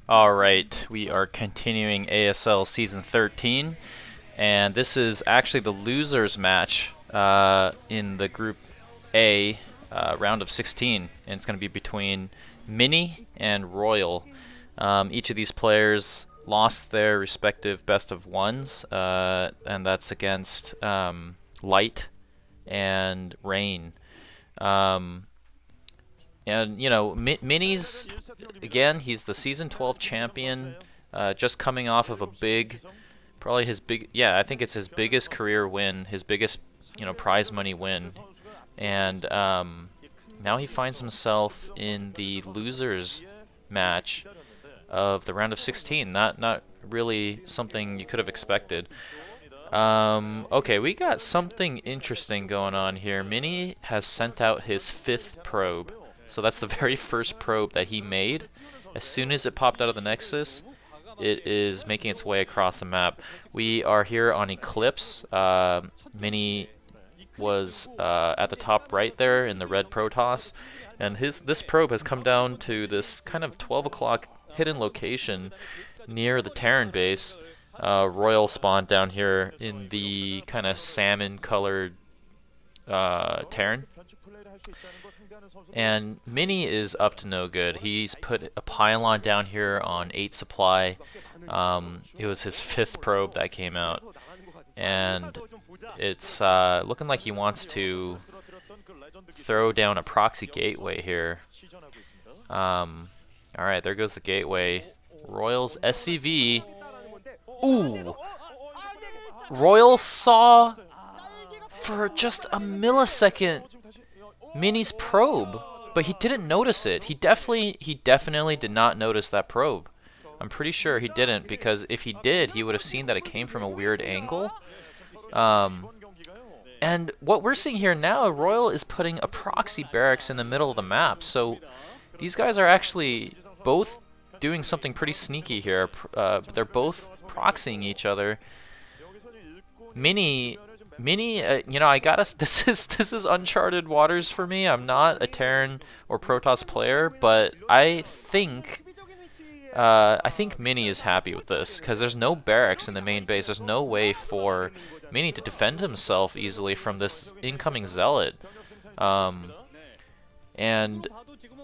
Alright, we are continuing ASL Season 13, and this is actually the losers match in the Group A round of 16, and it's going to be between Mini and Royal. Each of these players lost their respective best of ones, and that's against Light and Rain. And, you know, Mini's, again, he's the Season 12 champion, just coming off of a big, probably his big, yeah, I think it's his biggest career win, his biggest, you know, prize money win. And now he finds himself in the losers match of the round of 16. Not really something you could have expected. Okay, we got something interesting going on here. Mini has sent out his 5th probe. So that's the very first probe that he made. As soon as it popped out of the Nexus, it is making its way across the map. We are here on Eclipse. Mini was at the top right there in the red Protoss, and this probe has come down to this kind of 12 o'clock hidden location near the Terran base. Royal spawned down here in the kind of salmon-colored Terran. And Mini is up to no good. He's put a pylon down here on 8 supply. It was his 5th probe that came out. And it's looking like he wants to throw down a proxy gateway here. Alright, there goes the gateway. Royal's SCV. Ooh! Royal saw for just a millisecond Mini's probe, but he didn't notice it. He definitely did not notice that probe. I'm pretty sure he didn't, because if he did, he would have seen that it came from a weird angle. And what we're seeing here now, Royal is putting a proxy barracks in the middle of the map. So these guys are actually both doing something pretty sneaky here. They're both proxying each other. Mini, you know, this is uncharted waters for me. I'm not a Terran or Protoss player, but I think Mini is happy with this, because there's no barracks in the main base. There's no way for Mini to defend himself easily from this incoming zealot. And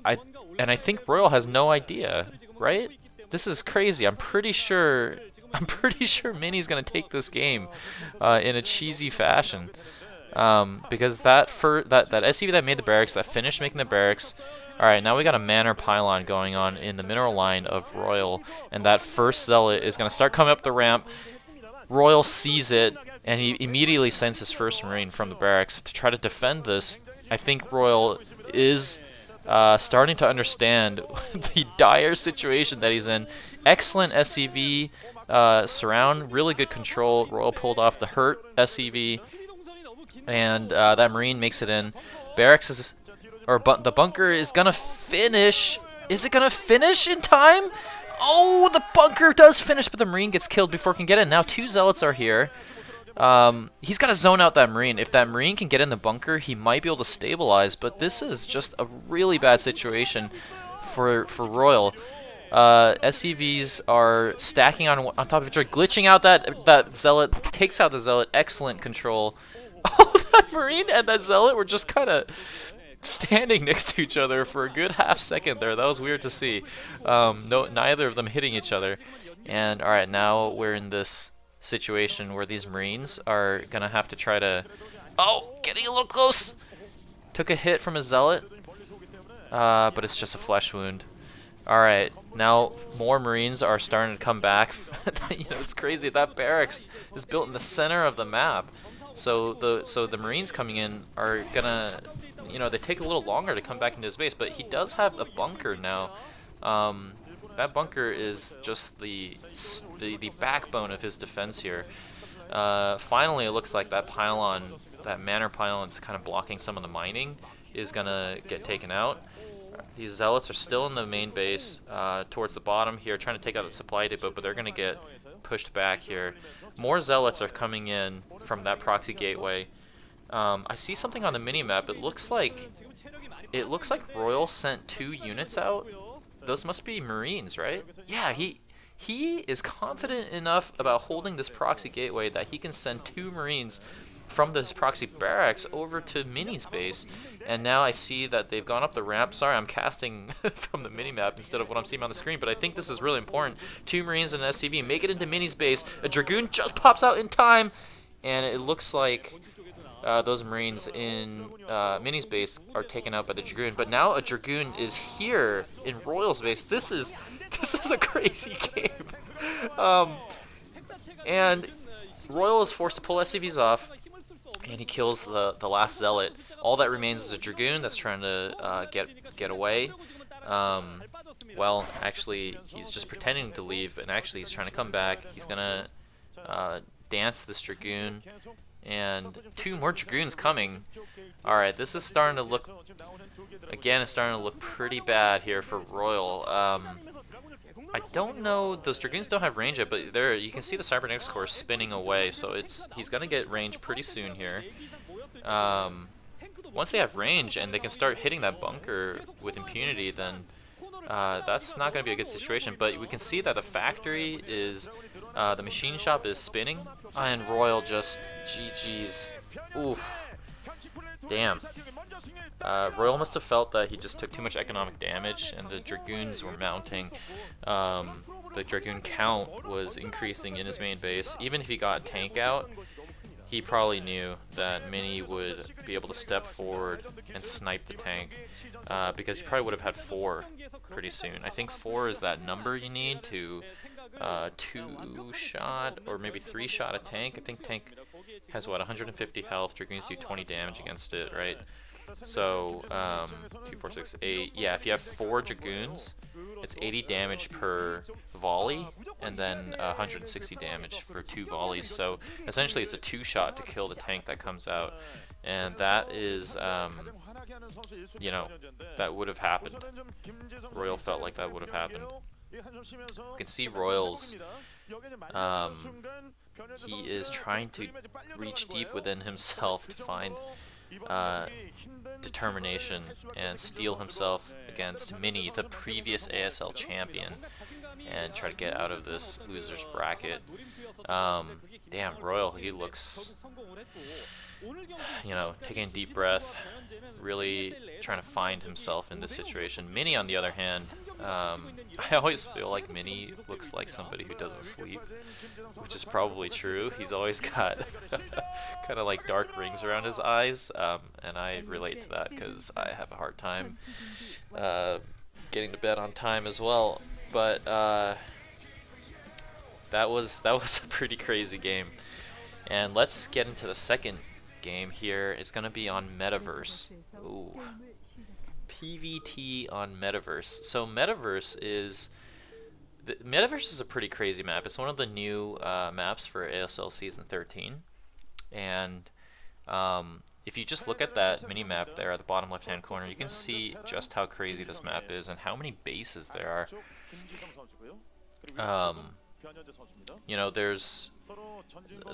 I think Royal has no idea, right? This is crazy. I'm pretty sure Mini's gonna take this game in a cheesy fashion, because that SCV that made the barracks, that finished making the barracks. All right, now we got a manor pylon going on in the mineral line of Royal, and that first zealot is gonna start coming up the ramp. Royal sees it, and he immediately sends his first marine from the barracks to try to defend this. I think Royal is starting to understand the dire situation that he's in. Excellent SCV. Surround, really good control. Royal pulled off the hurt SCV, and that Marine makes it in. Barracks is, the bunker is gonna finish. Is it gonna finish in time? Oh, the bunker does finish, but the Marine gets killed before it can get in. Now 2 zealots are here. He's got to zone out that Marine. If that Marine can get in the bunker, he might be able to stabilize, but this is just a really bad situation for Royal. SCVs are stacking on top of each other, glitching out that zealot, takes out the zealot. Excellent control. Oh, that Marine and that zealot were just kind of standing next to each other for a good half second there. That was weird to see. Neither of them hitting each other. And all right, now we're in this situation where these Marines are gonna have to try to. Oh, getting a little close. Took a hit from a zealot, but it's just a flesh wound. Alright, now more Marines are starting to come back. You know, it's crazy. That barracks is built in the center of the map. So the Marines coming in are gonna, you know, they take a little longer to come back into his base, but he does have a bunker now. That bunker is just the backbone of his defense here. Finally, it looks like that pylon, that manor pylon is kind of blocking some of the mining, is gonna get taken out. These zealots are still in the main base, towards the bottom here, trying to take out the supply depot, but they're going to get pushed back here. More zealots are coming in from that proxy gateway. I see something on the mini-map. It looks like Royal sent 2 units out those must be Marines, right? Yeah, he is confident enough about holding this proxy gateway that he can send 2 Marines from this proxy barracks over to Mini's base. And now I see that they've gone up the ramp. Sorry, I'm casting from the minimap instead of what I'm seeing on the screen, but I think this is really important. 2 Marines and an SCV make it into Mini's base. A Dragoon just pops out in time, and it looks like those Marines in Mini's base are taken out by the Dragoon. But now a Dragoon is here in Royal's base. This is a crazy game. And Royal is forced to pull SCVs off, and he kills the last Zealot. All that remains is a Dragoon that's trying to get away. Well, actually, he's just pretending to leave, and actually he's trying to come back. He's gonna dance this Dragoon, and 2 more Dragoons coming. Alright, this is starting to look, again, it's starting to look pretty bad here for Royal. I don't know, those Dragoons don't have range yet, but there you can see the cybernetics core spinning away, so he's gonna get range pretty soon here. Once they have range and they can start hitting that bunker with impunity, then that's not gonna be a good situation. But we can see that the factory is, the machine shop is spinning, and Royal just GG's. Oof. Damn. Royal must have felt that he just took too much economic damage, and the Dragoons were mounting. The Dragoon count was increasing in his main base. Even if he got tank out, he probably knew that Mini would be able to step forward and snipe the tank, because he probably would have had 4 pretty soon. I think 4 is that number you need to 2-shot or maybe 3-shot a tank. I think tank has, what, 150 health. Dragoons do 20 damage against it, right? So 2, 4, 6, 8. Yeah, if you have 4 Dragoons, it's 80 damage per volley, and then 160 damage for 2 volleys. So essentially, it's a 2-shot to kill the tank that comes out, and that is, you know, that would have happened. Royal felt like that would have happened. You can see Royal's. He is trying to reach deep within himself to find determination and steel himself against Mini, the previous ASL champion, and try to get out of this loser's bracket. Damn, Royal, he looks, you know, taking a deep breath, really trying to find himself in this situation. Mini, on the other hand, I always feel like Mini looks like somebody who doesn't sleep, which is probably true. He's always got kind of like dark rings around his eyes, and I relate to that because I have a hard time getting to bed on time as well. But that was a pretty crazy game. And let's get into the second game here. It's gonna be on Metaverse. Ooh. PVT on Metaverse. So Metaverse is a pretty crazy map. It's one of the new maps for ASL Season 13, and if you just look at that mini map there at the bottom left hand corner, you can see just how crazy this map is and how many bases there are. You know, there's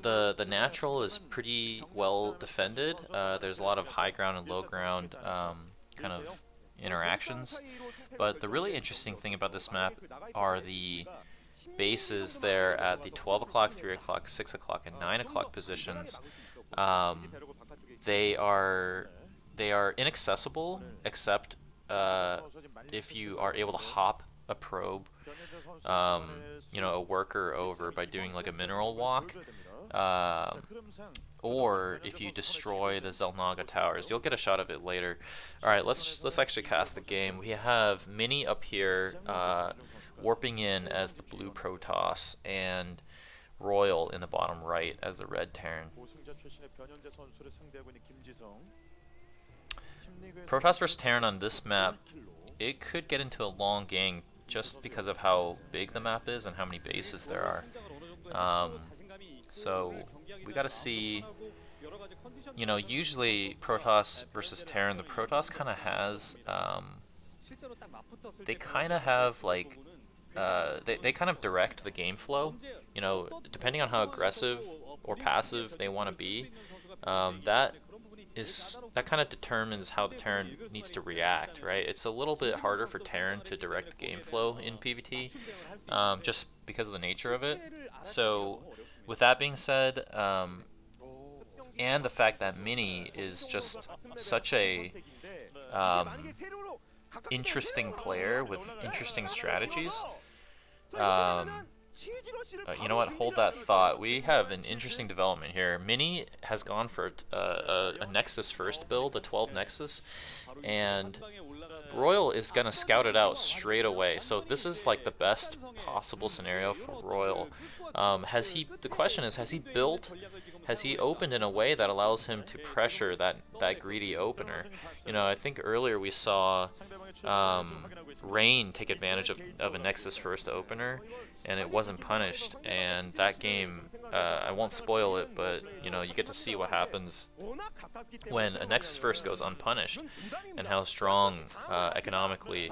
the natural is pretty well defended. There's a lot of high ground and low ground kind of interactions, but the really interesting thing about this map are the bases there at the 12 o'clock, 3 o'clock, 6 o'clock, and 9 o'clock positions. They are inaccessible except if you are able to hop a probe, you know, a worker over by doing like a mineral walk, or if you destroy the Zelnaga towers. You'll get a shot of it later. Alright, let's actually cast the game. We have Mini up here warping in as the blue Protoss, and Royal in the bottom right as the red Terran. Protoss versus Terran on this map, it could get into a long game just because of how big the map is and how many bases there are. So we gotta see, you know, usually Protoss versus Terran, the Protoss kind of has, they kind of have like, they kind of direct the game flow, you know, depending on how aggressive or passive they want to be. That that kind of determines how the Terran needs to react, right? It's a little bit harder for Terran to direct the game flow in PvT, just because of the nature of it. So, with that being said, and the fact that Mini is just such a um, interesting player with interesting strategies. You know what? Hold that thought. We have an interesting development here. Mini has gone for a Nexus first build, a 12 Nexus, and Royal is gonna scout it out straight away. So this is like the best possible scenario for Royal. The question is, has he opened in a way that allows him to pressure that greedy opener? You know, I think earlier we saw Rain take advantage of a Nexus first opener, and it wasn't punished. And that game, I won't spoil it, but you know, you get to see what happens when a Nexus first goes unpunished, and how strong economically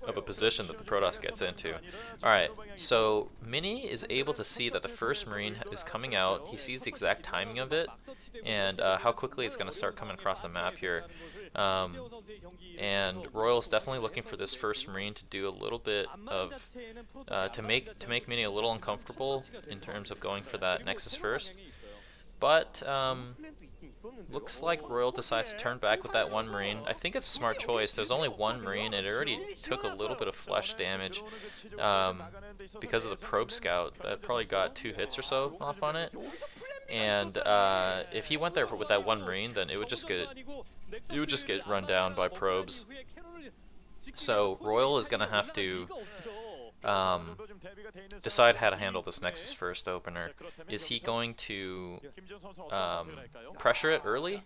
of a position that the Protoss gets into. Alright, so Mini is able to see that the first Marine is coming out. He sees the exact timing of it, and how quickly it's going to start coming across the map here. And Royal's definitely looking for this first Marine to do a little bit of to make Mini a little uncomfortable in terms of going for that Nexus first. But looks like Royal decides to turn back with that one Marine. I think it's a smart choice. There's only one Marine, and it already took a little bit of flesh damage because of the probe scout. That probably got 2 hits or so off on it. And if he went there with that one Marine, then it would just get run down by probes. So Royal is gonna have to decide how to handle this Nexus first opener. Is he going to pressure it early,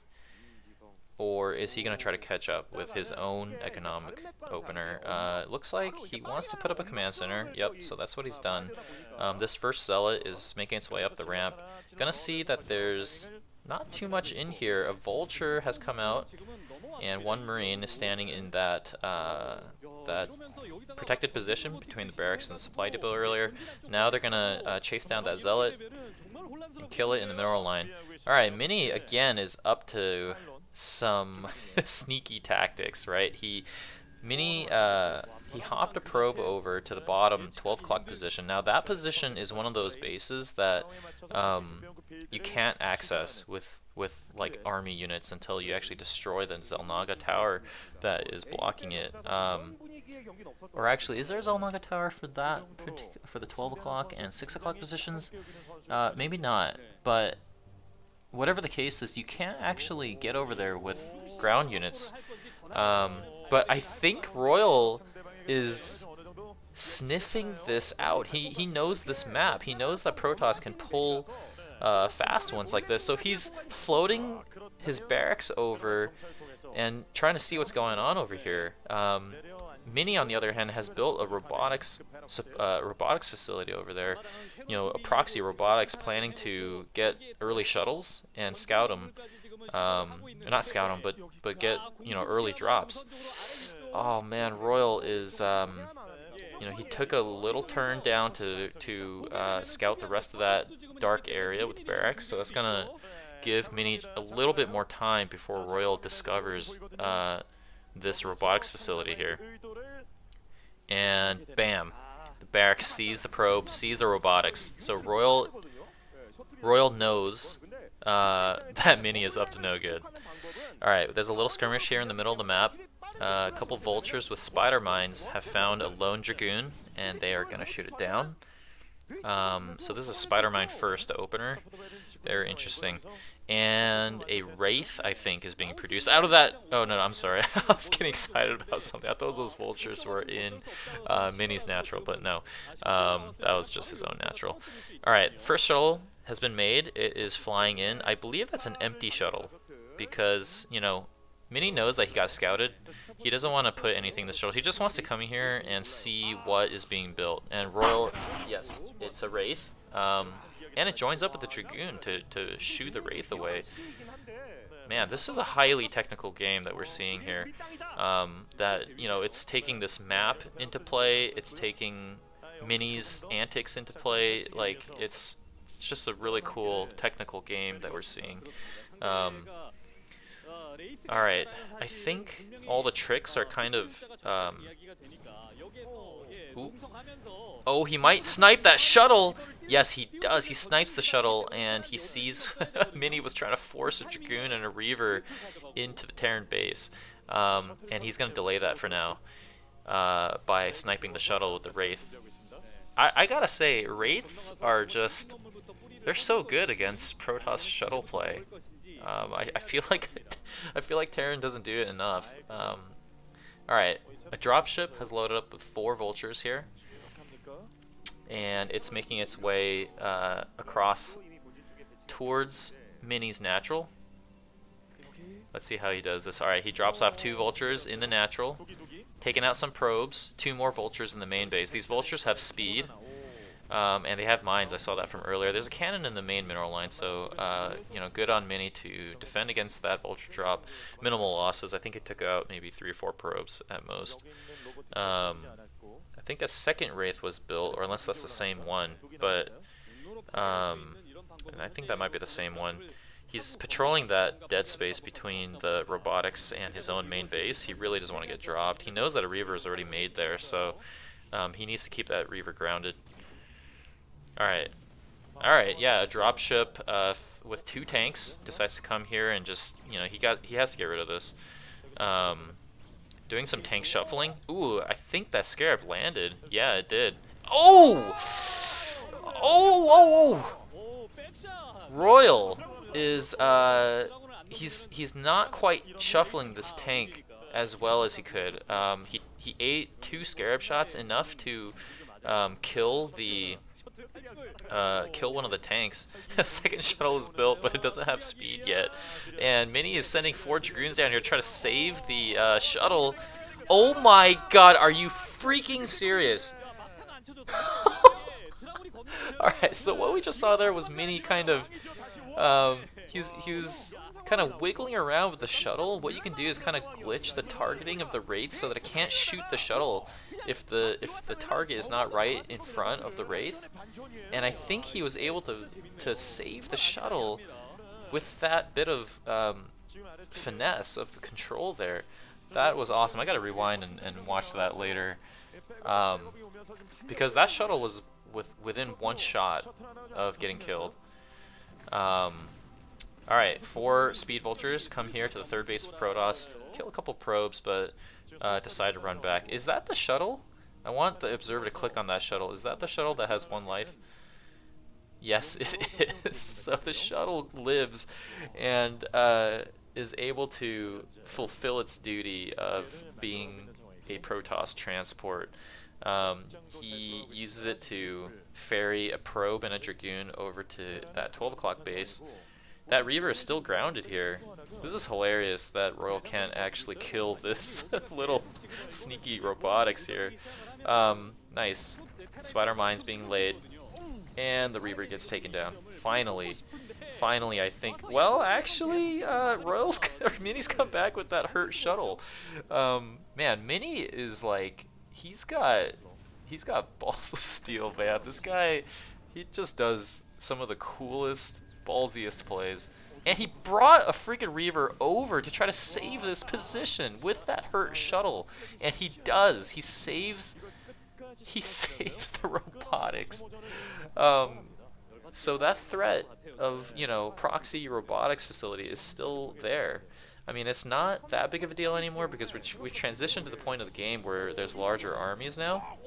or is he going to try to catch up with his own economic opener? It looks like he wants to put up a command center. Yep, so that's what he's done. This first Zealot is making its way up the ramp. Gonna see that there's not too much in here. A Vulture has come out, and one Marine is standing in that protected position between the barracks and the supply depot earlier. Now they're gonna chase down that Zealot and kill it in the mineral line. Alright, Mini again is up to some sneaky tactics, right? He hopped a probe over to the bottom 12 o'clock position. Now that position is one of those bases that you can't access with like army units until you actually destroy the Xel'Naga tower that is blocking it. Or actually, is there a Xel'Naga tower for that for the 12 o'clock and 6 o'clock positions? Maybe not, but whatever the case is, you can't actually get over there with ground units. But I think Royal is sniffing this out. He knows this map. He knows that Protoss can pull fast ones like this. So he's floating his barracks over and trying to see what's going on over here. Mini, on the other hand, has built a robotics facility over there. You know, a proxy robotics, planning to get early shuttles and scout them. Not scout them, but get, you know, early drops. Oh man, Royal is you know, he took a little turn down to scout the rest of that dark area with the barracks, so that's gonna give Mini a little bit more time before Royal discovers this robotics facility here. And bam, the barracks sees the probe, sees the robotics. So Royal knows that Mini is up to no good. Alright, there's a little skirmish here in the middle of the map. A couple vultures with spider mines have found a lone dragoon, and they are going to shoot it down. So this is a spider mine first opener. Very interesting. And a wraith, I think, is being produced out of that. Oh no, I'm sorry. I was getting excited about something. I thought those vultures were in Mini's natural, but no. That was just his own natural. Alright, first shuttle has been made. It is flying in. I believe that's an empty shuttle, because, you know, Mini knows that he got scouted. He doesn't want to put anything in the shuttle. He just wants to come in here and see what is being built. And Royal, yes, it's a wraith. And it joins up with the dragoon to shoo the wraith away. Man, this is a highly technical game that we're seeing here. That, you know, it's taking this map into play. It's taking Mini's antics into play. Like, it's just a really cool technical game that we're seeing. Alright, I think all the tricks are kind of... Ooh. Oh, he might snipe that shuttle! Yes, he does. He snipes the shuttle, and he sees Mini was trying to force a Dragoon and a Reaver into the Terran base. And he's going to delay that for now by sniping the shuttle with the Wraith. I gotta say, Wraiths are just... They're so good against Protoss shuttle play. I feel like Terran doesn't do it enough. Alright, a dropship has loaded up with 4 vultures here, and it's making its way across towards Mini's natural. Let's see how he does this. Alright, he drops off 2 vultures in the natural, taking out some probes, 2 more vultures in the main base. These vultures have speed. And they have mines. I saw that from earlier. There's a cannon in the main mineral line, so you know, good on Mini to defend against that vulture drop. Minimal losses. I think it took out maybe 3 or 4 probes at most. I think a second Wraith was built, or unless that's the same one, but and I think that might be the same one. He's patrolling that dead space between the robotics and his own main base. He really doesn't want to get dropped. He knows that a Reaver is already made there, so he needs to keep that Reaver grounded. Alright, yeah, a dropship with 2 tanks decides to come here and just, you know, he has to get rid of this. Doing some tank shuffling. Ooh, I think that Scarab landed. Yeah, it did. Oh! Oh! Royal is he's not quite shuffling this tank as well as he could. He ate 2 Scarab shots, enough to kill one of the tanks. A second shuttle is built, but it doesn't have speed yet. And Mini is sending 4 Dragoons down here to try to save the shuttle. Oh my god, are you freaking serious? Alright, so what we just saw there was Mini kind of... he was kind of wiggling around with the shuttle. What you can do is kind of glitch the targeting of the Wraith so that it can't shoot the shuttle if the target is not right in front of the Wraith. And I think he was able to save the shuttle with that bit of finesse of the control there. That was awesome. I gotta rewind and watch that later, because that shuttle was within 1 shot of getting killed. Alright, 4 speed vultures come here to the 3rd base of Protoss, kill a couple probes, but decide to run back. Is that the shuttle? I want the observer to click on that shuttle. Is that the shuttle that has 1 life? Yes, it is. So the shuttle lives and is able to fulfill its duty of being a Protoss transport. He uses it to ferry a probe and a Dragoon over to that 12 o'clock base. That Reaver is still grounded here. This is hilarious that Royal can't actually kill this little sneaky robotics here. Nice. Spider mines being laid. And the Reaver gets taken down. Finally, I think. Well, actually, Mini's come back with that hurt shuttle. Man, Mini is like, he's got balls of steel, man. This guy, he just does some of the coolest, ballsiest plays. And he brought a freaking Reaver over to try to save this position with that hurt shuttle. And he does. He saves the robotics. So that threat of, you know, proxy robotics facility is still there. I mean, it's not that big of a deal anymore because we've transitioned to the point of the game where there's larger armies now.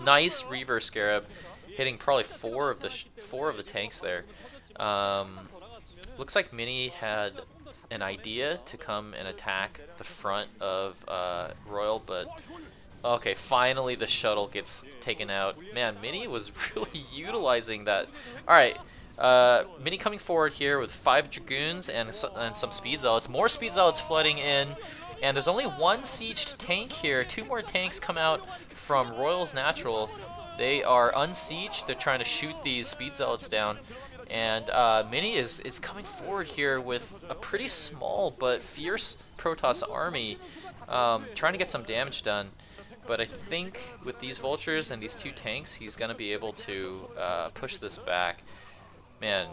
Nice Reaver Scarab, hitting probably 4 of the tanks there. Looks like Mini had an idea to come and attack the front of Royal, but okay, finally the shuttle gets taken out. Man, Mini was really utilizing that. Alright, Mini coming forward here with 5 Dragoons and some Speed Zealots. More Speed Zealots flooding in, and there's only 1 sieged tank here. 2 more tanks come out from Royal's Natural. They are unsieged. They're trying to shoot these Speed Zealots down. And Mini is coming forward here with a pretty small but fierce Protoss army, trying to get some damage done. But I think with these vultures and these 2 tanks, he's going to be able to push this back. Man,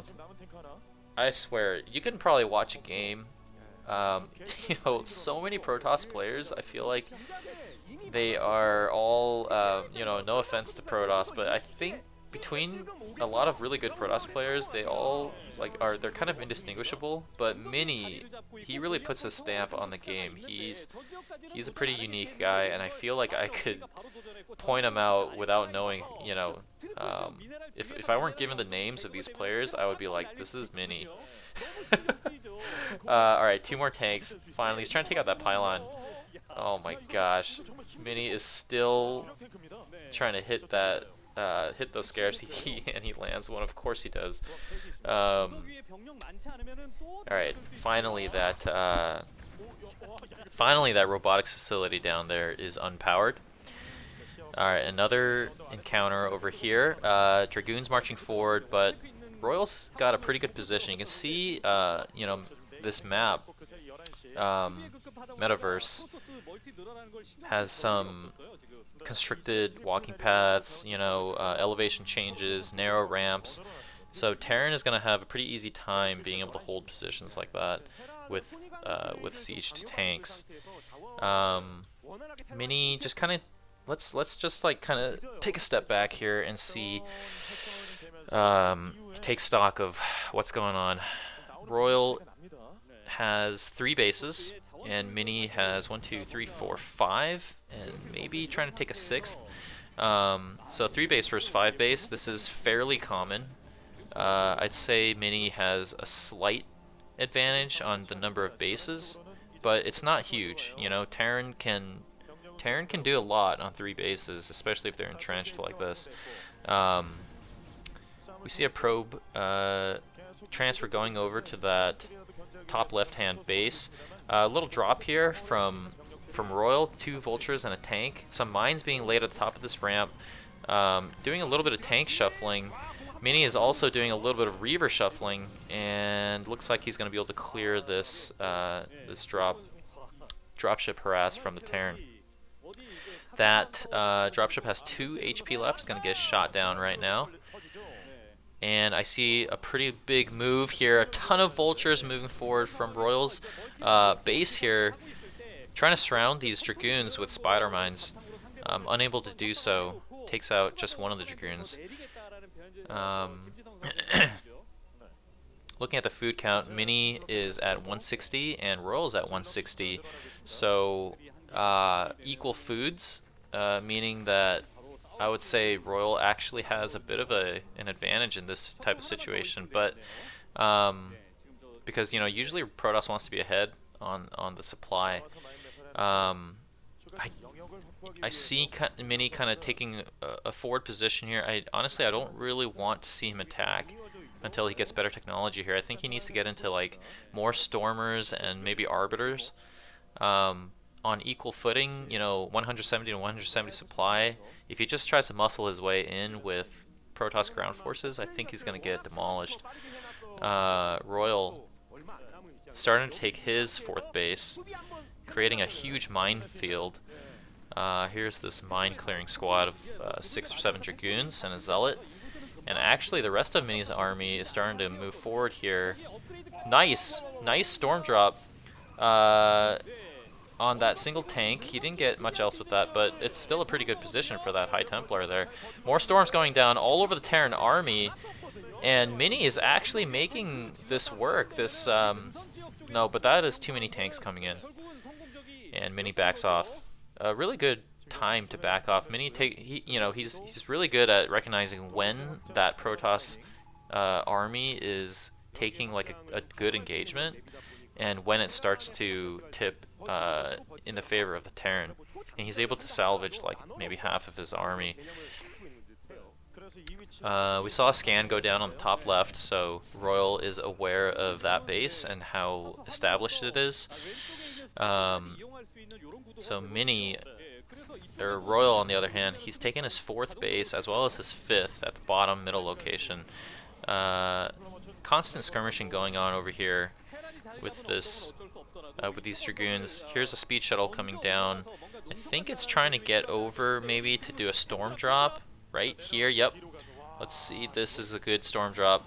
I swear, you can probably watch a game You know, so many Protoss players, I feel like they are all, you know, no offense to Protoss, but I think between a lot of really good Protoss players, they all they're kind of indistinguishable. But Mini, he really puts a stamp on the game. He's a pretty unique guy, and I feel like I could point him out without knowing, you know, if I weren't given the names of these players, I would be like, this is Mini. Alright, 2 more tanks. Finally, he's trying to take out that pylon. Oh my gosh. Mini is still trying to hit that, hit those scarcity, and he lands one. Of course he does. Alright, finally that robotics facility down there is unpowered. Alright, another encounter over here. Dragoons marching forward, but Royal's got a pretty good position. You can see, you know, this map, Metaverse, has some constricted walking paths, you know, elevation changes, narrow ramps. So Terran is going to have a pretty easy time being able to hold positions like that with sieged tanks. Mini just kind of let's just like kind of take a step back here and see, take stock of what's going on. Royal has 3 bases, and Mini has 1, 2, 3, 4, 5, and maybe trying to take a 6th. So 3 base versus 5 base. This is fairly common. I'd say Mini has a slight advantage on the number of bases, but it's not huge. You know, Terran can do a lot on 3 bases, especially if they're entrenched like this. We see a probe transfer going over to that top left-hand base. A little drop here from Royal, 2 vultures and a tank. Some mines being laid at the top of this ramp. Doing a little bit of tank shuffling. Mini is also doing a little bit of Reaver shuffling, and looks like he's going to be able to clear this this dropship harass from the Terran. That dropship has 2 HP left. It's going to get shot down right now. And I see a pretty big move here. A ton of vultures moving forward from Royal's base here, trying to surround these dragoons with spider mines. Unable to do so. Takes out just one of the dragoons. Looking at the food count, Mini is at 160 and Royal's at 160. So equal foods, meaning that I would say Royal actually has a bit of an advantage in this type of situation, but because, you know, usually Protoss wants to be ahead on the supply. I see Mini kind of taking a forward position here. Honestly, I don't really want to see him attack until he gets better technology here. I think he needs to get into like more Stormers and maybe Arbiters on equal footing, you know, 170 to 170 supply. If he just tries to muscle his way in with Protoss ground forces, I think he's going to get demolished. Royal starting to take his 4th base, creating a huge minefield. Here's this mine clearing squad of 6 or 7 Dragoons and a Zealot. And actually the rest of Mini's army is starting to move forward here. Nice storm drop on that single tank. He didn't get much else with that, but it's still a pretty good position for that High Templar there. More storms going down all over the Terran army, and Mini is actually making this work. No, but that is too many tanks coming in, and Mini backs off. A really good time to back off. Mini he's really good at recognizing when that Protoss army is taking like a good engagement, and when it starts to tip in the favor of the Terran, and he's able to salvage like maybe half of his army. We saw a scan go down on the top left, so Royal is aware of that base and how established it is. So Royal, on the other hand, he's taken his 4th base as well as his 5th at the bottom middle location. Constant skirmishing going on over here with this with these Dragoons. Here's a speed shuttle coming down. I think it's trying to get over maybe to do a storm drop right here. Yep. Let's see. This is a good storm drop.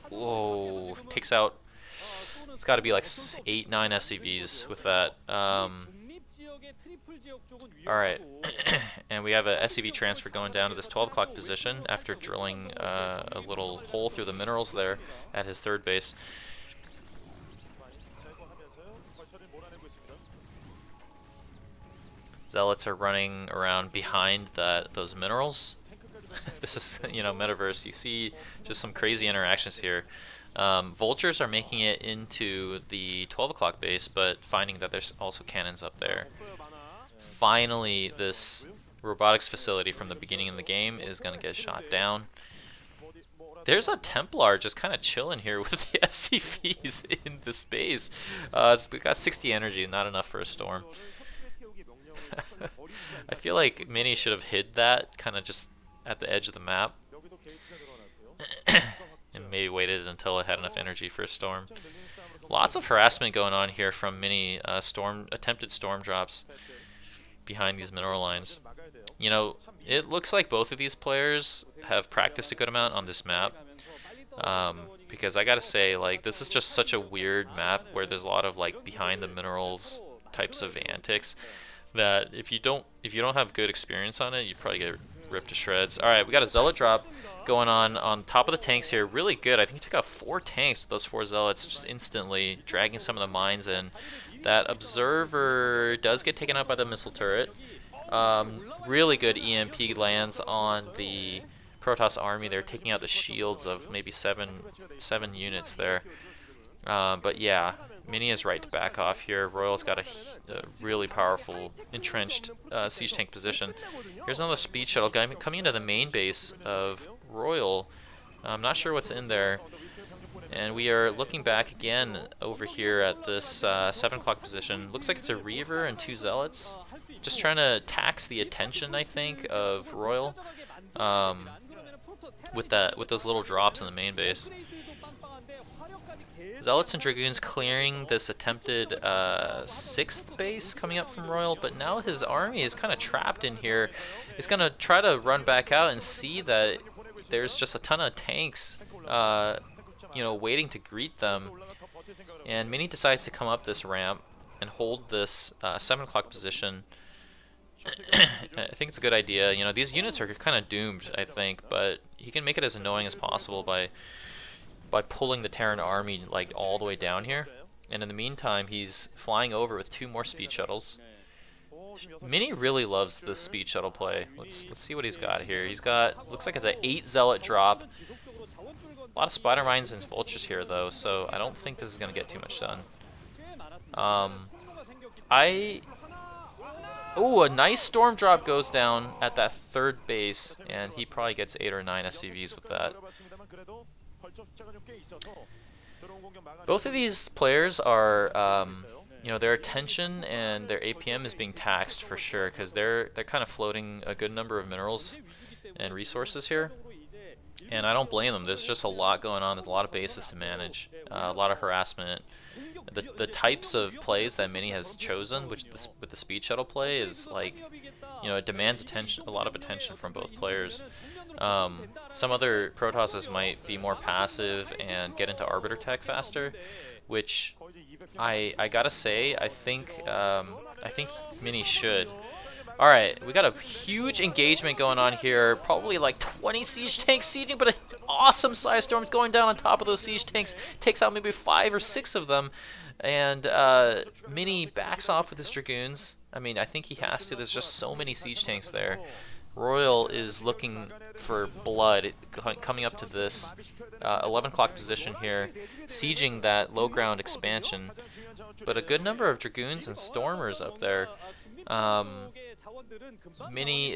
Whoa. Takes out It's got to be like 8, 9 SCVs with that. Alright, and we have a SCV transfer going down to this 12 o'clock position after drilling a little hole through the minerals there at his third base. Zealots are running around behind those minerals. This is, you know, Metaverse. You see just some crazy interactions here. Vultures are making it into the 12 o'clock base, but finding that there's also cannons up there. Finally, this robotics facility from the beginning of the game is going to get shot down. There's a Templar just kind of chilling here with the SCVs in the space. It's got 60 energy, not enough for a storm. I feel like Mini should have hid that kind of just at the edge of the map and maybe waited until it had enough energy for a storm. Lots of harassment going on here from Mini attempted storm drops behind these mineral lines. You know, it looks like both of these players have practiced a good amount on this map, because I gotta say, like, this is just such a weird map where there's a lot of like behind the minerals types of antics that if you don't have good experience on it, you probably get ripped to shreds. Alright, we got a Zealot drop going on top of the tanks here. Really good. I think he took out 4 tanks with those 4 Zealots just instantly, dragging some of the mines in. That Observer does get taken out by the missile turret. Really good EMP lands on the Protoss army. They're taking out the shields of maybe seven units there. But yeah, Mini is right to back off here. Royal's got a really powerful entrenched siege tank position. Here's another speed shuttle coming into the main base of Royal. I'm not sure what's in there. And we are looking back again over here at this 7 o'clock position. Looks like it's a Reaver and 2 Zealots. Just trying to tax the attention, I think, of Royal with those little drops in the main base. Zealots and Dragoons clearing this attempted 6th base coming up from Royal, but now his army is kind of trapped in here. He's going to try to run back out and see that there's just a ton of tanks you know, waiting to greet them. And Mini decides to come up this ramp and hold this 7 o'clock position. I think it's a good idea. You know, these units are kind of doomed, I think, but he can make it as annoying as possible by pulling the Terran army like all the way down here. And in the meantime, he's flying over with 2 more speed shuttles. Mini really loves this speed shuttle play. Let's see what he's got here. He's got, looks like it's an 8 Zealot drop. A lot of spider mines and vultures here though, so I don't think this is going to get too much done. Oh, a nice storm drop goes down at that 3rd base, and he probably gets 8 or 9 SCVs with that. Both of these players are, you know, their attention and their APM is being taxed for sure, because they're kind of floating a good number of minerals and resources here. And I don't blame them. There's just a lot going on. There's a lot of bases to manage, a lot of harassment. The types of plays that Mini has chosen, which with the speed shuttle play, is like, you know, it demands attention, a lot of attention from both players. Some other Protosses might be more passive and get into Arbiter tech faster, which I gotta say, I think Mini should. Alright, we got a huge engagement going on here. Probably like 20 siege tanks sieging, but an awesome size storm going down on top of those siege tanks. Takes out maybe 5 or 6 of them. And Mini backs off with his Dragoons. I mean, I think he has to. There's just so many siege tanks there. Royal is looking for blood coming up to this 11 o'clock position here, sieging that low ground expansion. But a good number of Dragoons and Stormers up there. Mini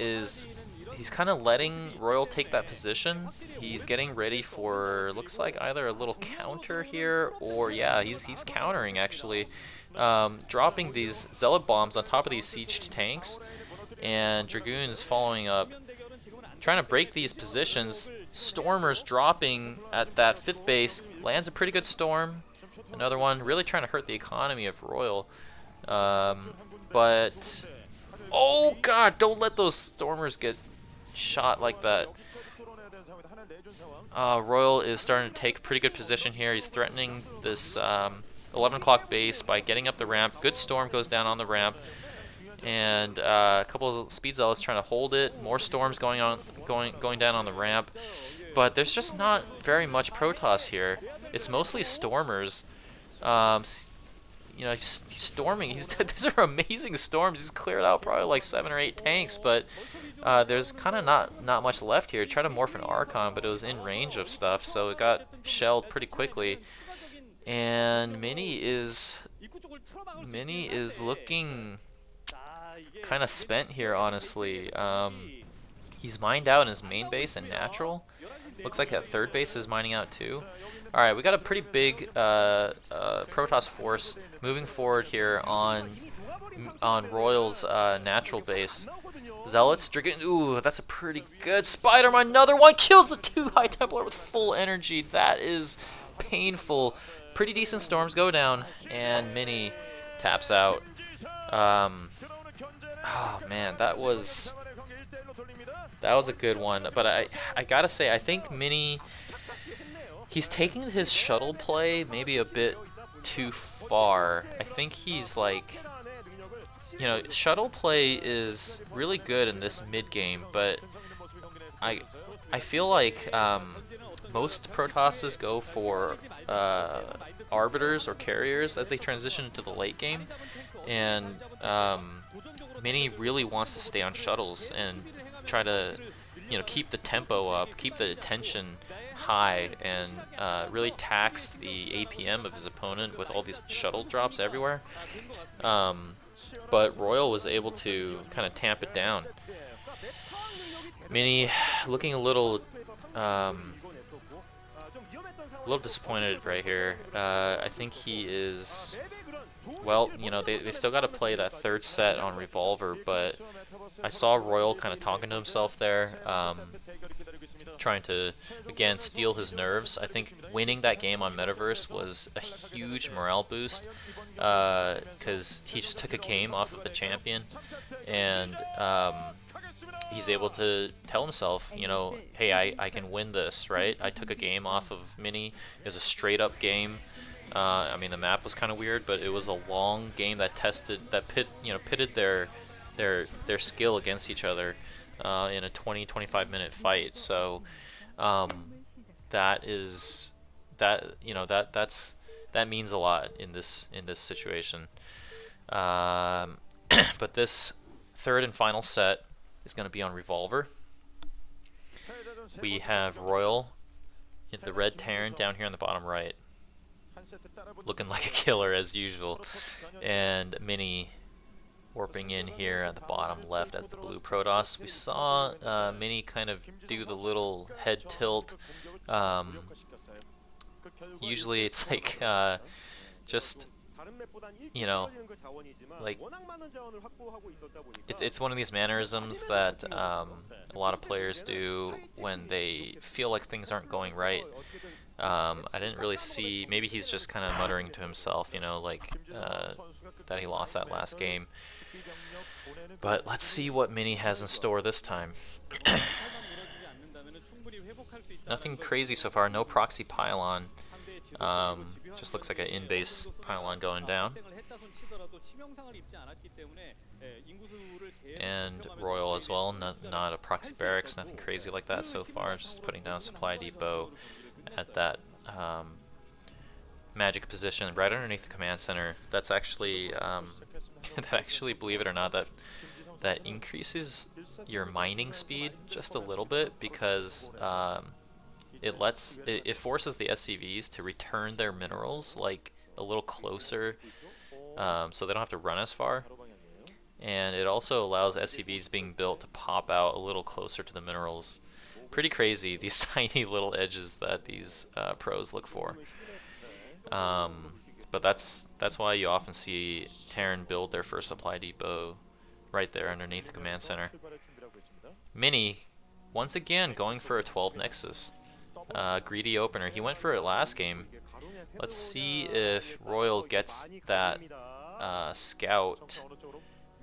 he's kind of letting Royal take that position. He's getting ready for, looks like either a little counter here, or yeah, he's countering actually, dropping these Zealot bombs on top of these sieged tanks, and Dragoons following up, trying to break these positions. Stormers dropping at that 5th base, lands a pretty good storm. Another one, really trying to hurt the economy of Royal. But oh god, don't let those Stormers get shot like that. Royal is starting to take a pretty good position here. He's threatening this 11 o'clock base by getting up the ramp. Good storm goes down on the ramp, and a couple of speed zealots trying to hold it. More storms going down on the ramp, but there's just not very much Protoss here. It's mostly stormers. You know, he's storming. These are amazing storms. He's cleared out probably like 7 or 8 tanks, but there's kind of not much left here. He tried to morph an Archon, but it was in range of stuff, so it got shelled pretty quickly. And Mini is looking kind of spent here, honestly. He's mined out in his main base and natural. Looks like that third base is mining out too. Alright, we got a pretty big Protoss force moving forward here on Royal's natural base. Zealots, ooh, that's a pretty good Spider-Man. Another one kills the 2 High Templar with full energy. That is painful. Pretty decent storms go down, and Mini taps out. Oh man, that was a good one. But I gotta say, I think Mini, he's taking his shuttle play maybe a bit too far. I think he's like, you know, shuttle play is really good in this mid game, but I feel like most Protosses go for arbiters or carriers as they transition into the late game, and Mini really wants to stay on shuttles and try to, you know, keep the tempo up, keep the attention high, and really tax the APM of his opponent with all these shuttle drops everywhere. But Royal was able to kind of tamp it down. Mini looking a little disappointed right here. I think he is, well, you know, they still got to play that third set on Revolver, but I saw Royal kind of talking to himself there, trying to, again, steal his nerves. I think winning that game on Metaverse was a huge morale boost, because he just took a game off of the champion, and he's able to tell himself, you know, hey, I can win this, right? I took a game off of Mini. It was a straight up game. I mean, the map was kind of weird, but it was a long game that pitted their skill against each other in a 20-25 minute fight. So that means a lot in this situation. But this third and final set is going to be on Revolver. We have Royal, the red Terran down here on the bottom right, looking like a killer as usual, and Mini warping in here at the bottom left as the blue Protoss. We saw Mini kind of do the little head tilt. Usually it's like just, you know, like it's one of these mannerisms that a lot of players do when they feel like things aren't going right. I didn't really see, maybe he's just kind of muttering to himself, you know, like that he lost that last game. But let's see what Mini has in store this time. Nothing crazy so far, no proxy pylon. Just looks like an in-base pylon going down. And Royal as well, not a proxy barracks, nothing crazy like that so far, just putting down supply depot at that magic position right underneath the command center. That's actually, that actually, believe it or not, that increases your mining speed just a little bit, because it forces the SCVs to return their minerals like a little closer, so they don't have to run as far. And it also allows SCVs being built to pop out a little closer to the minerals. Pretty crazy, these tiny little edges that these pros look for. But that's why you often see Terran build their first supply depot right there underneath the command center. Mini, once again, going for a 12 Nexus. Greedy opener. He went for it last game. Let's see if Royal gets that scout.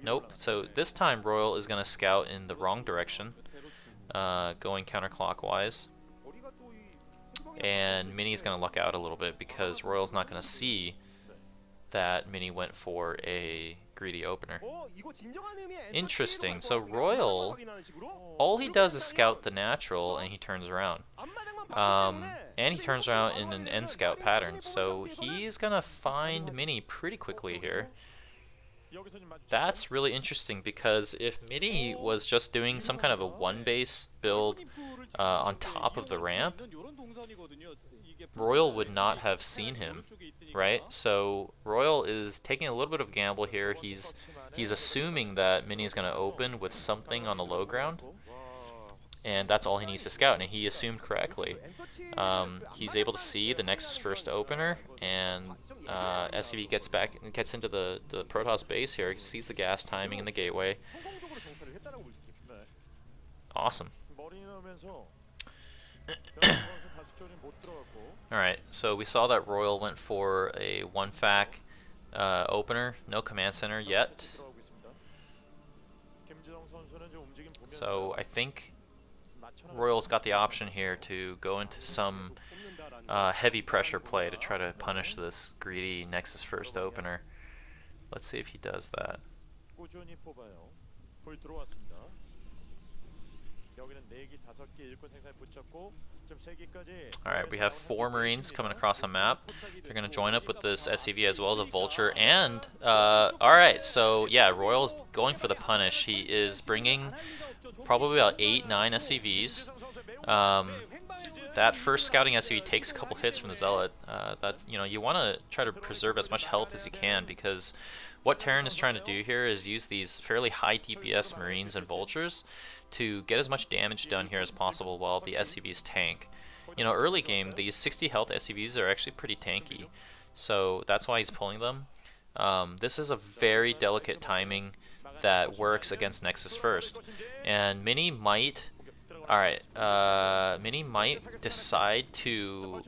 Nope. So this time Royal is going to scout in the wrong direction, going counterclockwise. And Mini's going to luck out a little bit because Royal's not going to see that Mini went for a greedy opener. Interesting. So Royal, all he does is scout the natural and he turns around. And he turns around in an end scout pattern. So he's going to find Mini pretty quickly here. That's really interesting because if Mini was just doing some kind of a one base build on top of the ramp, Royal would not have seen him, right? So Royal is taking a little bit of a gamble here. He's assuming that Mini is going to open with something on the low ground, and that's all he needs to scout, and he assumed correctly. He's able to see the Nexus first opener, and SCV gets into the Protoss base here, sees the gas timing in the gateway. Awesome. Alright, so we saw that Royal went for a one-fac opener, no command center yet. So I think Royal's got the option here to go into some heavy pressure play to try to punish this greedy Nexus first opener. Let's see if he does that. Alright, we have 4 Marines coming across the map. They're going to join up with this SCV as well as a Vulture. And, alright, so yeah, Royal's going for the punish. He is bringing probably about 8-9 SCVs. That first scouting SCV takes a couple hits from the Zealot. You want to try to preserve as much health as you can, because what Terran is trying to do here is use these fairly high DPS Marines and Vultures to get as much damage done here as possible while the SCVs tank. Early game, these 60 health SCVs are actually pretty tanky, so that's why he's pulling them. This is a very delicate timing that works against Nexus first, and Mini might decide to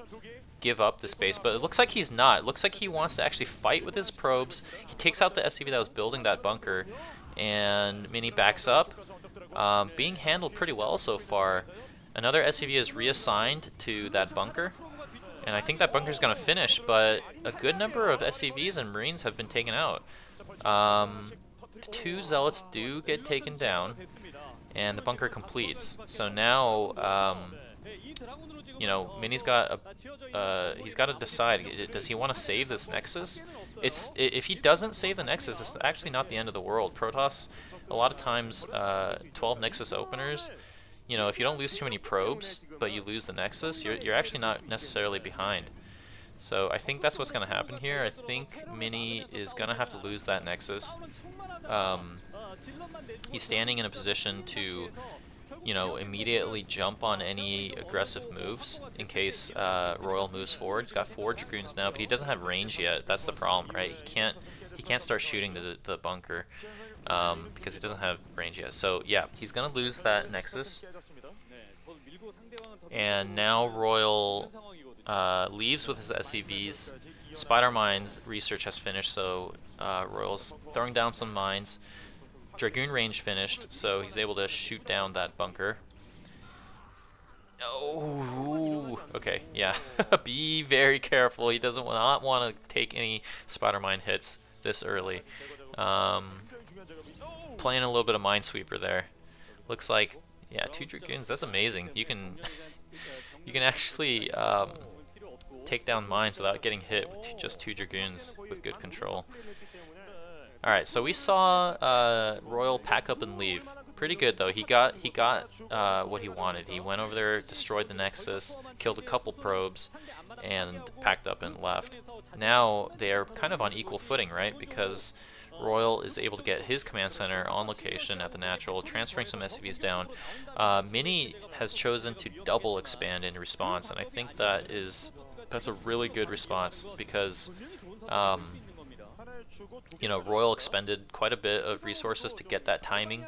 give up this base, but it looks like he's not. It looks like he wants to actually fight with his probes. He takes out the SCV that was building that bunker, and Mini backs up. Being handled pretty well so far. Another SCV is reassigned to that bunker, and I think that bunker is going to finish, but a good number of SCVs and Marines have been taken out. 2 Zealots do get taken down, and the bunker completes. So now, Mini's got he's got to decide, does he want to save this Nexus? If he doesn't save the Nexus, it's actually not the end of the world. Protoss, a lot of times, 12 Nexus openers, if you don't lose too many probes, but you lose the Nexus, you're actually not necessarily behind. So I think that's what's going to happen here. I think Mini is going to have to lose that Nexus. He's standing in a position to, immediately jump on any aggressive moves in case Royal moves forward. He's got 4 Dragoons now, but he doesn't have range yet. That's the problem, right? He can't start shooting the bunker because he doesn't have range yet. So yeah, he's gonna lose that Nexus. And now Royal leaves with his SCVs. Spider Mines research has finished, so Royal's throwing down some mines. Dragoon range finished, so he's able to shoot down that bunker. Oh, okay, yeah. Be very careful. He doesn't not want to take any Spider Mine hits this early. Playing a little bit of Minesweeper there. Looks like, yeah, 2 Dragoons. That's amazing. You can actually take down mines without getting hit with just 2 Dragoons with good control. Alright, so we saw Royal pack up and leave. Pretty good though. He got what he wanted. He went over there, destroyed the Nexus, killed a couple probes, and packed up and left. Now they are kind of on equal footing, right? Because Royal is able to get his command center on location at the natural, transferring some SCVs down. Mini has chosen to double expand in response, and I think that's a really good response because Royal expended quite a bit of resources to get that timing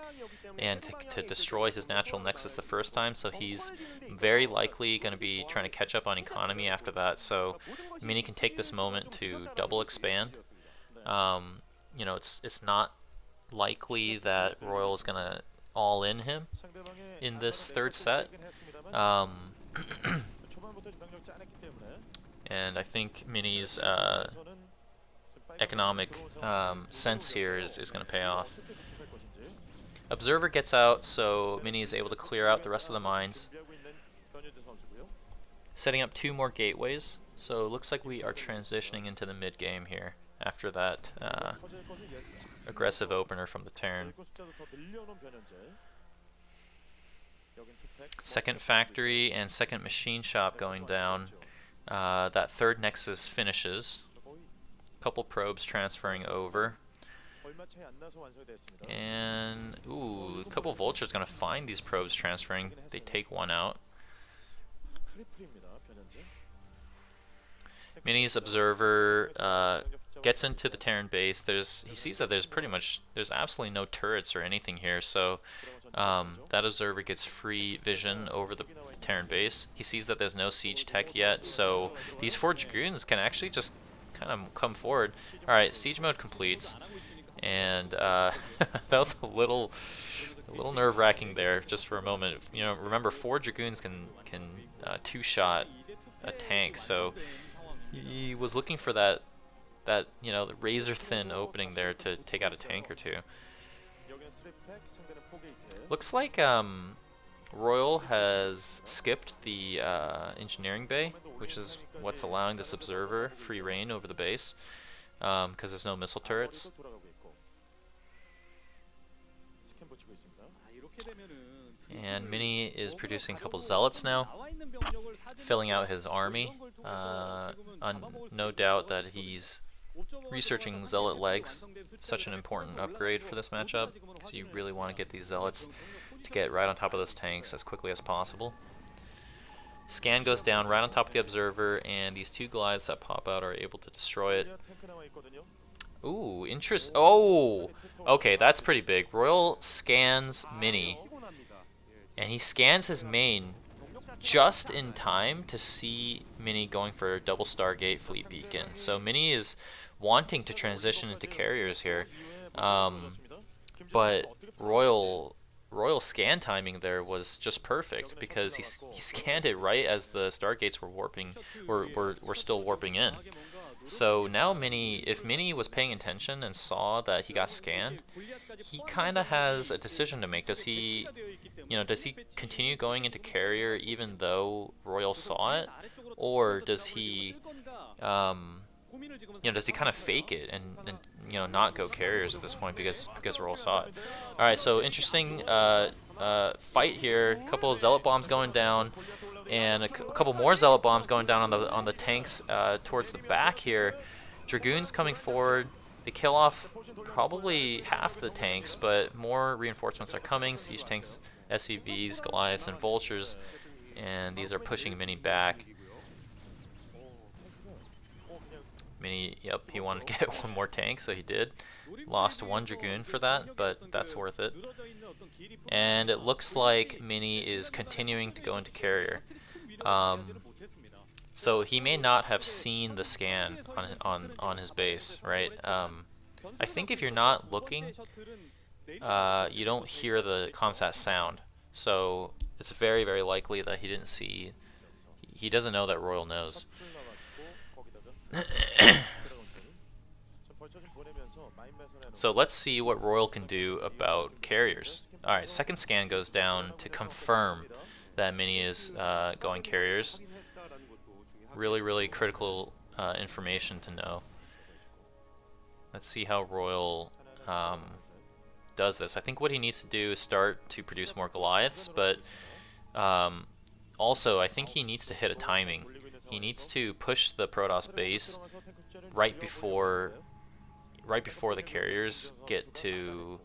and to destroy his natural Nexus the first time, so he's very likely going to be trying to catch up on economy after that. So Mini can take this moment to double expand. It's not likely that Royal is going to all in him in this third set. And I think Mini's economic sense here is going to pay off. Observer gets out, so Mini is able to clear out the rest of the mines. Setting up 2 more gateways, so it looks like we are transitioning into the mid game here after that aggressive opener from the Terran. Second factory and second machine shop going down. That third nexus finishes. Couple probes transferring over. And, ooh, a couple vultures gonna find these probes transferring. They take one out. Mini's observer gets into the Terran base. He sees that there's absolutely no turrets or anything here, so that observer gets free vision over the Terran base. He sees that there's no siege tech yet, so these 4 Dragoons can actually just kind of come forward. Alright, siege mode completes, and that was a little nerve-wracking there just for a moment. You know, remember 4 Dragoons can 2-shot a tank, so he was looking for that you know, the razor-thin opening there to take out a tank or 2. Looks like Royal has skipped the engineering bay, which is what's allowing this observer free reign over the base, because there's no missile turrets. And Mini is producing a couple zealots now, filling out his army. No doubt that he's researching zealot legs. Such an important upgrade for this matchup, because you really want to get these zealots to get right on top of those tanks as quickly as possible. Scan goes down right on top of the observer, and these 2 glides that pop out are able to destroy it. Ooh, oh! Okay, that's pretty big. Royal scans Mini, and he scans his main just in time to see Mini going for a double Stargate fleet beacon. So Mini is wanting to transition into carriers here, but Royal scan timing there was just perfect, because he scanned it right as the Stargates were warping, were still warping in. So now if Mini was paying attention and saw that he got scanned, he kind of has a decision to make. Does he continue going into carrier even though Royal saw it, or does he does he kind of fake it and not go carriers at this point because Royal saw it? All right, so interesting fight here. A couple of zealot bombs going down, and a couple more zealot bombs going down on the tanks towards the back here. Dragoons coming forward. They kill off probably half the tanks, but more reinforcements are coming. Siege tanks, SCVs, Goliaths, and Vultures, and these are pushing Mini back. Mini, yep, he wanted to get 1 more tank, so he did. Lost 1 Dragoon for that, but that's worth it. And it looks like Mini is continuing to go into carrier. So he may not have seen the scan on his base, right? I think if you're not looking, you don't hear the comsat sound. So it's very, very likely that he didn't see. He doesn't know that Royal knows. So let's see what Royal can do about carriers. Alright, second scan goes down to confirm that Mini is going carriers. Really, really critical information to know. Let's see how Royal does this. I think what he needs to do is start to produce more Goliaths, but also I think he needs to hit a timing. He needs to push the Protoss base right before the carriers get to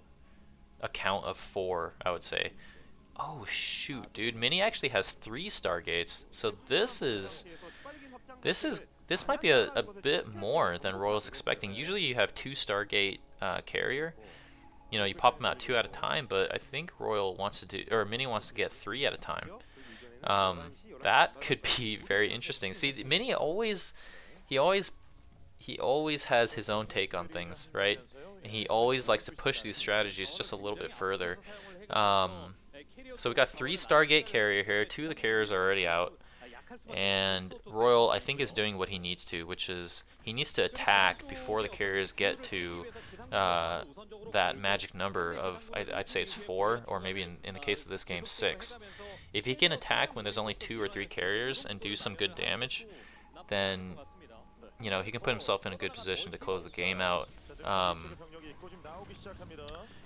a count of 4, I would say. Oh shoot, dude! Mini actually has 3 Stargates, so this might be a bit more than Royal's expecting. Usually you have 2 Stargate carrier. You know, you pop them out 2 at a time, but I think Royal wants to do, or Mini wants to get 3 at a time. That could be very interesting. See, Mini he always has his own take on things, right? And he always likes to push these strategies just a little bit further. So we got 3 Stargate carrier here. 2 of the carriers are already out. And Royal, I think, is doing what he needs to, which is he needs to attack before the carriers get to that magic number of, I'd say it's 4, or maybe in the case of this game, 6. If he can attack when there's only 2 or 3 carriers and do some good damage, then he can put himself in a good position to close the game out.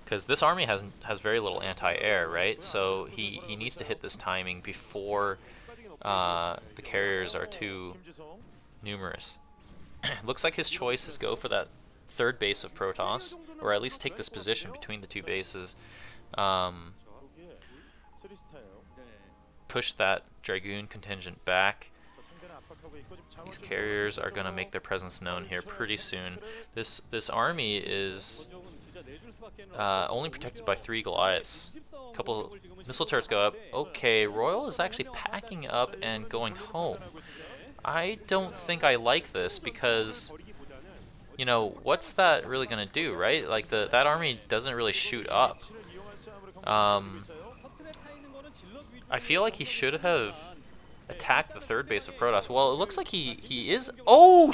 Because this army has very little anti-air, right? So he needs to hit this timing before the carriers are too numerous. Looks like his choice is go for that third base of Protoss, or at least take this position between the 2 bases. Push that Dragoon contingent back. These carriers are going to make their presence known here pretty soon. This army is only protected by 3 Goliaths. A couple missile turrets go up. Okay, Royal is actually packing up and going home. I don't think I like this because, what's that really going to do, right? Like, that army doesn't really shoot up. I feel like he should have attacked the third base of Protoss. Well, it looks like he is... Oh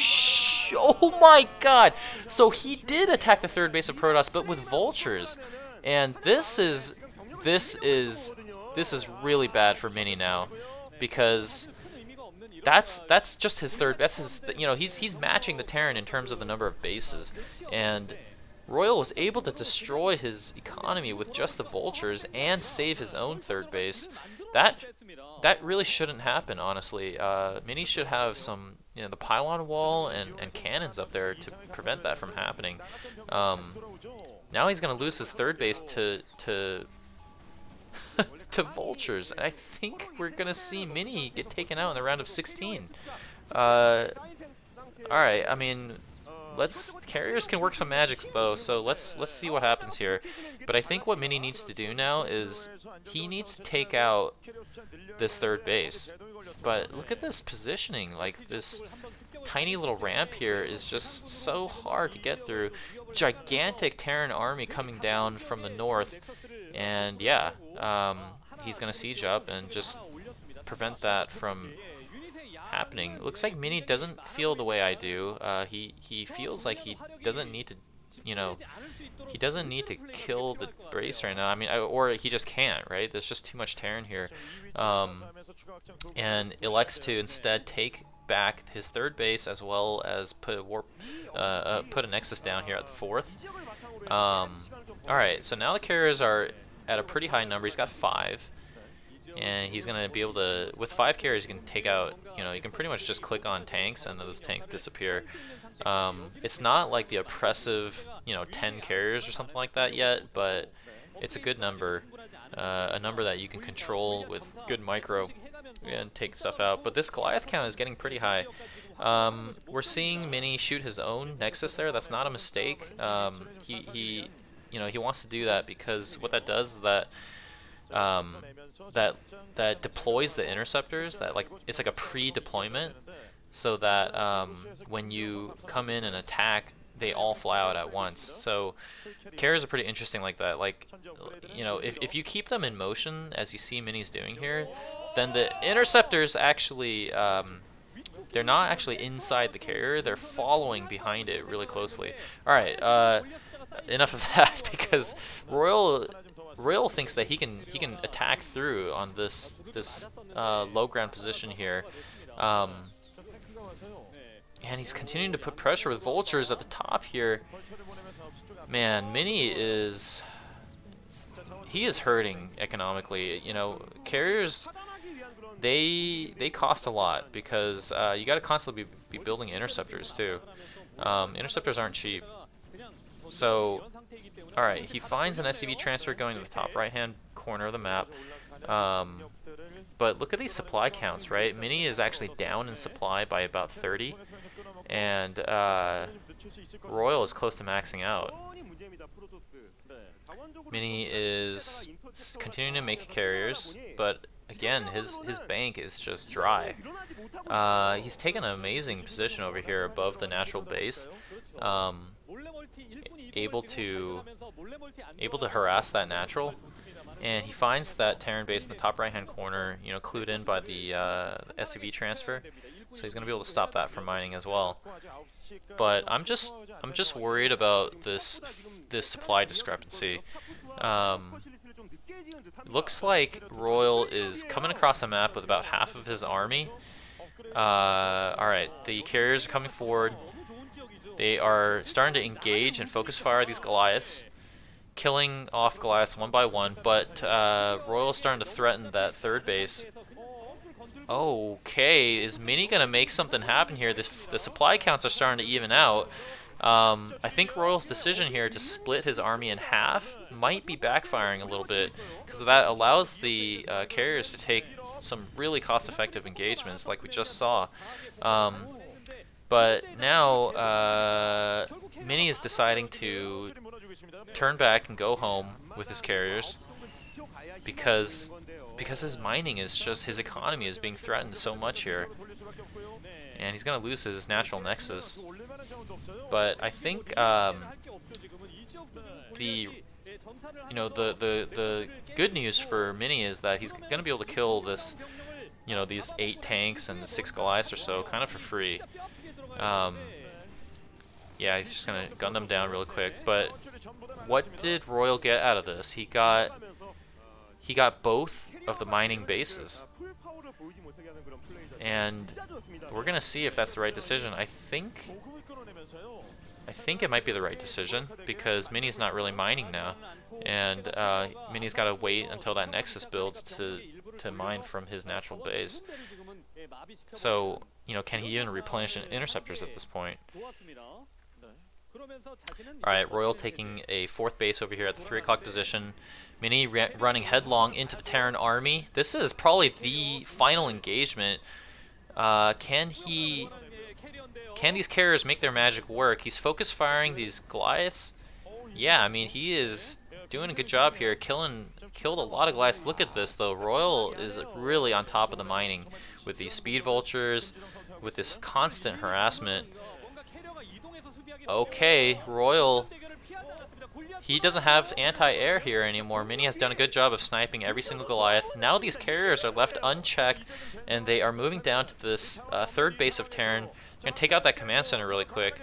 my god! So he did attack the third base of Protoss, but with vultures. And this is really bad for Mini now, because that's just his third. That's his. He's matching the Terran in terms of the number of bases, and Royal was able to destroy his economy with just the vultures and save his own third base. That really shouldn't happen, honestly. Mini should have some, the pylon wall and cannons up there to prevent that from happening. Now he's going to lose his third base to to vultures. I think we're going to see Mini get taken out in the round of 16. Alright, I mean, carriers can work some magic though, so let's see what happens here. But I think what Mini needs to do now is he needs to take out this third base. But look at this positioning, like this tiny little ramp here is just so hard to get through. Gigantic Terran army coming down from the north, and yeah, he's gonna siege up and just prevent that from happening. It looks like Mini doesn't feel the way I do. He feels like he doesn't need to, he doesn't need to kill the base right now. I mean, or he just can't, right? There's just too much Terran here, and elects to instead take back his third base as well as put a Nexus down here at the 4th. All right, so now the carriers are at a pretty high number. He's got 5. And he's going to be able to, with 5 carriers, you can take out, you can pretty much just click on tanks and those tanks disappear. It's not like the oppressive, 10 carriers or something like that yet, but it's a good number. A number that you can control with good micro and take stuff out. But this Goliath count is getting pretty high. We're seeing Mini shoot his own Nexus there. That's not a mistake. He wants to do that because what that does is that that deploys the interceptors. It's like a pre-deployment, so that when you come in and attack, they all fly out at once. So carriers are pretty interesting like that. Like, if you keep them in motion, as you see Mini's doing here, then the interceptors actually they're not actually inside the carrier. They're following behind it really closely. All right, enough of that, because Royal thinks that he can attack through on this low ground position here, and he's continuing to put pressure with vultures at the top here. Man, Mini is hurting economically. Carriers, they cost a lot because you got to constantly be building interceptors too. Interceptors aren't cheap. So, alright, he finds an SCV transfer going to the top right-hand corner of the map. But look at these supply counts, right? Mini is actually down in supply by about 30. And Royal is close to maxing out. Mini is continuing to make carriers, but again, his bank is just dry. He's taken an amazing position over here above the natural base. Able to harass that natural, and he finds that Terran base in the top right hand corner, you know, clued in by the SUV transfer, so he's going to be able to stop that from mining as well. But I'm just worried about this supply discrepancy. Looks like Royal is coming across the map with about half of his army. Alright, the carriers are coming forward. They are starting to engage and focus fire these Goliaths, killing off Goliaths one by one, but Royal is starting to threaten that third base. Okay, is Mini going to make something happen here? The supply counts are starting to even out. I think Royal's decision here to split his army in half might be backfiring a little bit, because that allows the carriers to take some really cost-effective engagements like we just saw. But now Mini is deciding to turn back and go home with his carriers because his mining is just, his economy is being threatened so much here, and he's gonna lose his natural nexus. But I think the good news for Mini is that he's gonna be able to kill this, you know, these 8 tanks and the 6 Goliaths or so kind of for free. Yeah, he's just gonna gun them down real quick. But what did Royal get out of this? He got both of the mining bases, and we're gonna see if that's the right decision. I think it might be the right decision, because Mini's not really mining now, and Mini's got to wait until that Nexus builds to mine from his natural base. So, you know, can he even replenish interceptors at this point? Alright, Royal taking a 4th base over here at the 3 o'clock position. Mini running headlong into the Terran army. This is probably the final engagement. Can these carriers make their magic work? He's focus firing these Goliaths. Yeah, I mean, he is doing a good job here. Killed a lot of Goliaths. Look at this, though. Royal is really on top of the mining with these speed vultures, with this constant harassment. Okay, Royal, he doesn't have anti-air here anymore. Mini has done a good job of sniping every single Goliath. Now these carriers are left unchecked, and they are moving down to this 3rd base of Terran. They're going to take out that command center really quick.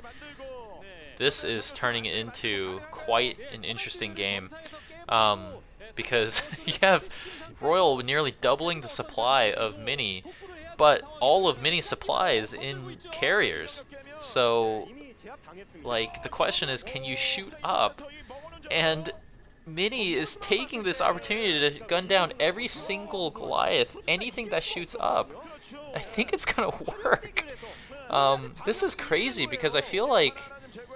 This is turning into quite an interesting game, because you have Royal nearly doubling the supply of Mini, but all of Mini's supply is in carriers. So, like, the question is, can you shoot up? And Mini is taking this opportunity to gun down every single Goliath, anything that shoots up. I think it's gonna work. This is crazy, because I feel like,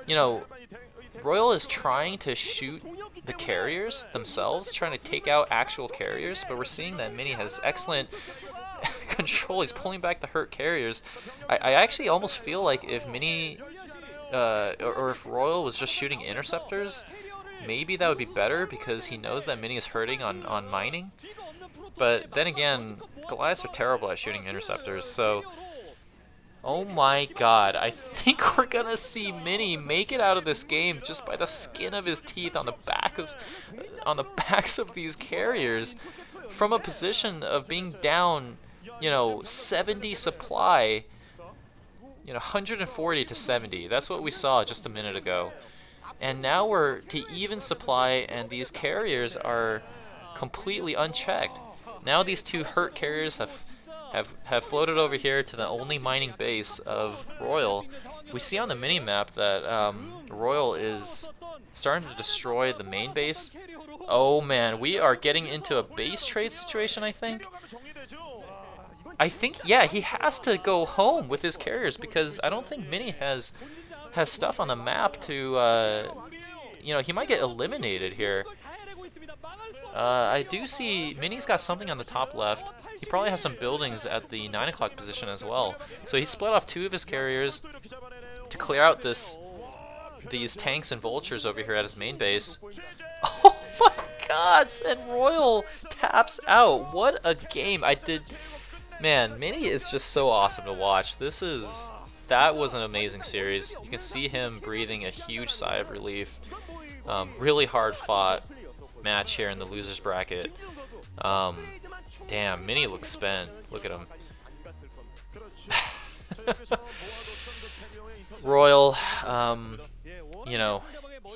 you know, Royal is trying to shoot the carriers themselves, trying to take out actual carriers, but we're seeing that Mini has excellent control. He's pulling back the hurt carriers. I actually almost feel like if Mini, or if Royal was just shooting interceptors, maybe that would be better, because he knows that Mini is hurting on mining. But then again, Goliaths are terrible at shooting interceptors, so... Oh my god, I think we're gonna see Mini make it out of this game just by the skin of his teeth on the backs of these carriers, from a position of being down, you know, 70 supply, you know, 140 to 70. That's what we saw just a minute ago. And now we're to even supply, and these carriers are completely unchecked. Now these 2 hurt carriers have floated over here to the only mining base of Royal. We see on the mini-map that Royal is starting to destroy the main base. Oh man, we are getting into a base trade situation, I think. Yeah, he has to go home with his carriers, because I don't think Mini has stuff on the map to, you know, he might get eliminated here. I do see Mini's got something on the top left. He probably has some buildings at the 9 o'clock position as well. So he split off 2 of his carriers to clear out these tanks and vultures over here at his main base. Oh my god! And Royal taps out. What a game! Man, Mini is just so awesome to watch. That was an amazing series. You can see him breathing a huge sigh of relief. Really hard fought. match here in the losers bracket. Damn, Mini looks spent. Look at him. Royal, you know,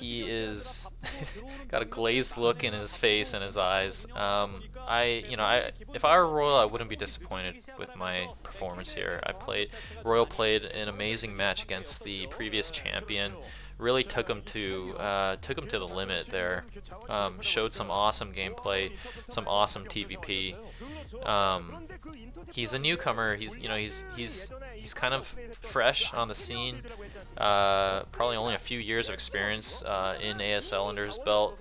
he is got a glazed look in his face and his eyes. If I were Royal, I wouldn't be disappointed with my performance here. Royal played an amazing match against the previous champion. Really took him to the limit there. Showed some awesome gameplay, some awesome TVP. He's a newcomer. He's kind of fresh on the scene. Probably only a few years of experience in ASL under his belt.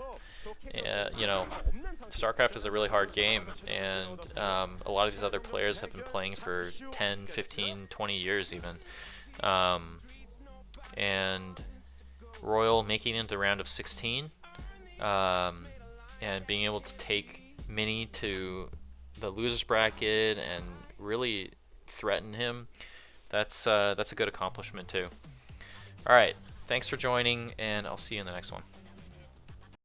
StarCraft is a really hard game, and a lot of these other players have been playing for 10, 15, 20 years even. And Royal making it into the round of 16, and being able to take Mini to the losers bracket and really threaten him, that's a good accomplishment too. All right, thanks for joining, and I'll see you in the next one.